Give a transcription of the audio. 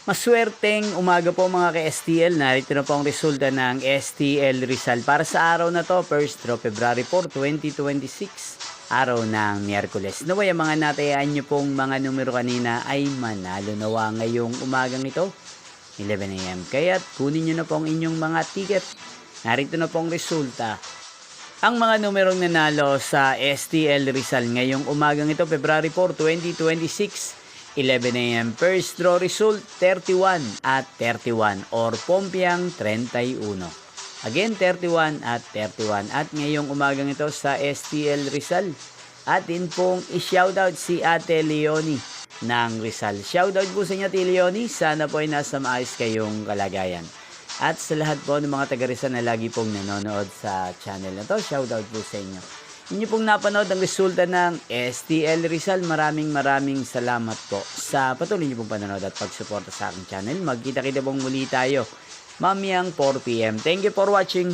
Maswerteng umaga po mga ka-STL. Narito na po ang resulta ng STL Rizal para sa araw na to, 1st of February 4, 2026, araw ng Miyerkules. Naway ang mga natayaan nyo pong mga numero kanina ay manalo nawa ngayong umagang ito, 11 AM. Kaya kunin nyo na po ang inyong mga ticket. Narito na po ang resulta. Ang mga numerong nanalo sa STL Rizal ngayong umagang ito, February 4, 2026, 11 AM. First draw result, 31 at 31 or Pompiang 31. Again, 31 at 31. At ngayong umagang ito sa STL Rizal, atin pong i-shoutout si Ate Leonie ng Rizal. Shoutout po sa inyo, Ate Leonie. Sana po ay nasa maayos kayong kalagayan. At sa lahat po ng mga taga Rizal na lagi pong nanonood sa channel na to, shoutout po sa inyo. Inyo pong napanood ang resulta ng STL Rizal. Maraming salamat po sa patuloy niyo pong panonood at pagsuporta sa aking channel. Magkita-kita pong muli tayo mamayang 4 PM. Thank you for watching.